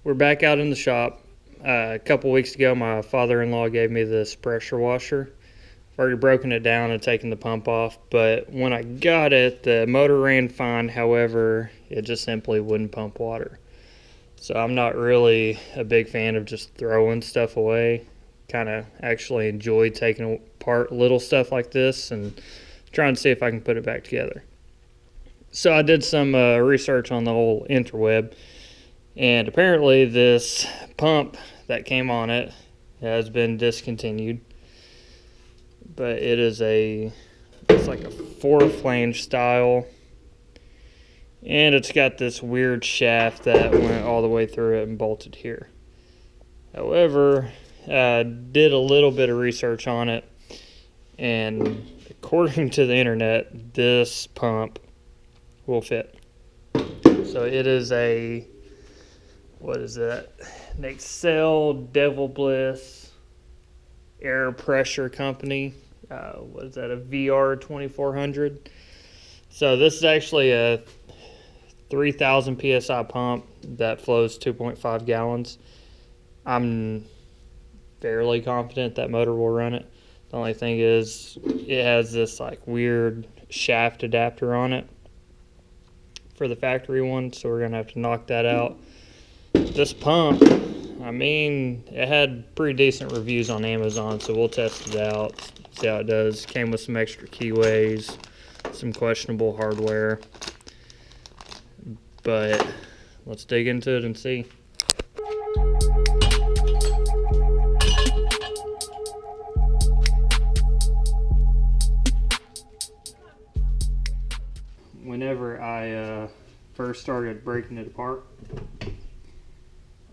We're back out in the shop. A couple weeks ago, my father-in-law gave me this pressure washer. I've already broken it down and taken the pump off, but when I got it, the motor ran fine. However, it just simply wouldn't pump water. So I'm not really a big fan of just throwing stuff away. Kind of actually enjoy taking apart little stuff like this and trying to see if I can put it back together. So I did some research on the whole interweb, and apparently this pump that came on it has been discontinued. But it is it's like a 4-flange style, and it's got this weird shaft that went all the way through it and bolted here. However, I did a little bit of research on it, and according to the internet, this pump will fit. So it is what is that? An Excel Devil Bliss air pressure company. What is that? A VR 2400. So this is actually a 3,000 psi pump that flows 2.5 gallons. I'm fairly confident that motor will run it. The only thing is it has this like weird shaft adapter on it for the factory one, so we're gonna have to knock that out. This pump, I mean, it had pretty decent reviews on Amazon, so we'll test it out, see how it does. Came with some extra keyways, some questionable hardware, but let's dig into it and see. Whenever I first started breaking it apart,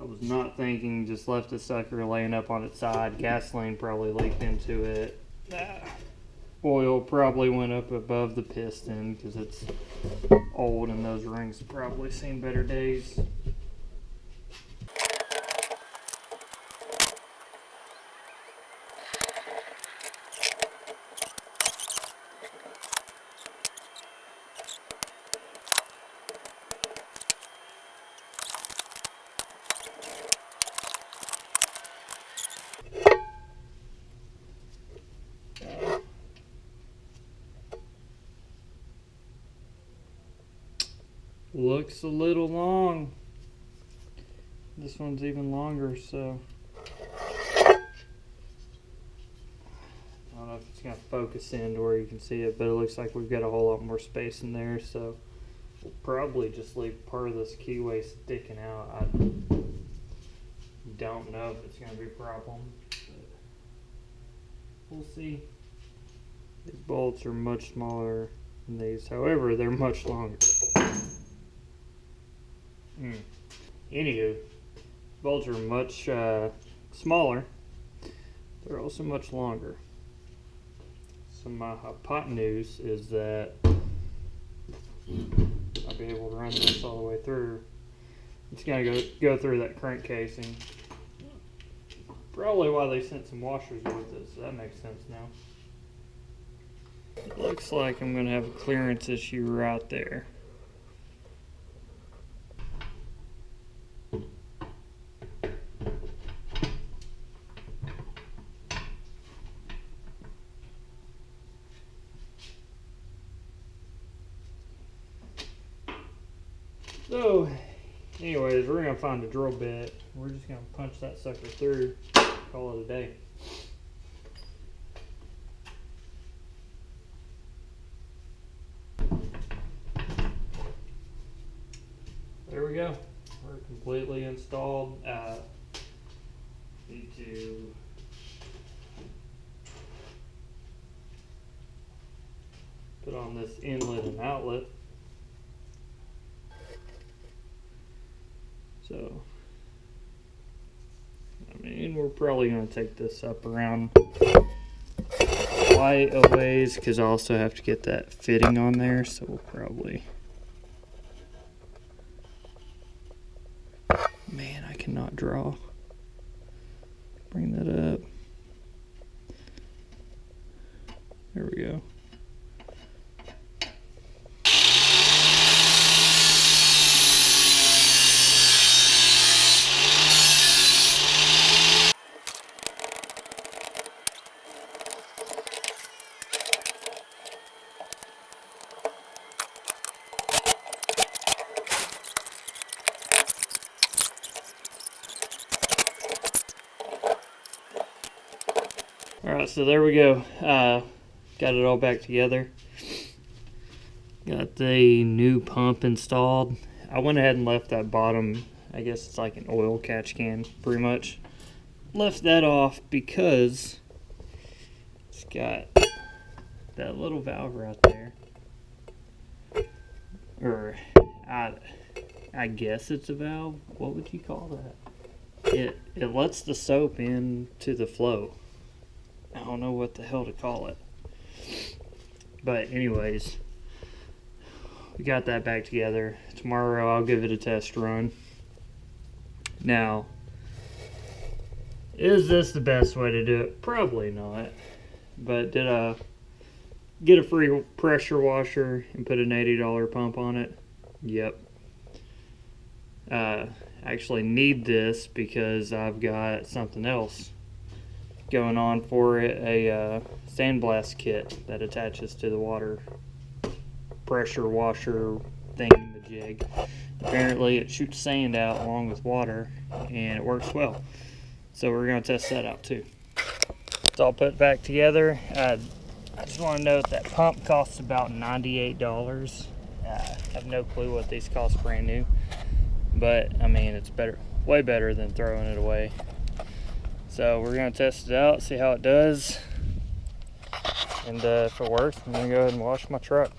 I was not thinking, just left the sucker laying up on its side. Gasoline probably leaked into it. Oil probably went up above the piston because it's old and those rings have probably seen better days. Looks a little long. This one's even longer, so I don't know if it's going to focus in to where you can see it, but it looks like we've got a whole lot more space in there, so we'll probably just leave part of this keyway sticking out. I don't know if it's going to be a problem, but we'll see. These bolts are much smaller than these, however, they're much longer. Anywho, bolts are much smaller. They're also much longer. So my hypotenuse is that I'll be able to run this all the way through. It's going to go through that crank casing. Probably why they sent some washers with it, so that makes sense now. It looks like I'm going to have a clearance issue right there. So, anyways, we're going to find a drill bit. We're just going to punch that sucker through, call it a day. There we go. We're completely installed. Need to put on this inlet and outlet. So, I mean, we're probably going to take this up around quite a ways because I also have to get that fitting on there, so we'll probably... Man, I cannot draw. Bring that up. There we go. Alright, so there we go. Got it all back together. Got the new pump installed. I went ahead and left that bottom, I guess it's like an oil catch can, pretty much. Left that off because it's got that little valve right there. Or, I guess it's a valve. What would you call that? It lets the soap into the flow. I don't know what the hell to call it. But anyways, we got that back together. Tomorrow I'll give it a test run. Now, is this the best way to do it? Probably not. But did I get a free pressure washer and put an $80 pump on it? Yep. I actually need this because I've got something else going on for it, a sandblast kit that attaches to the water pressure washer thingamajig. Apparently it shoots sand out along with water and it works well. So we're going to test that out too. It's all put back together. I just want to note that pump costs about $98. I have no clue what these cost brand new. But, I mean, it's better, way better than throwing it away. So we're going to test it out, see how it does. And if it works, I'm going to go ahead and wash my truck.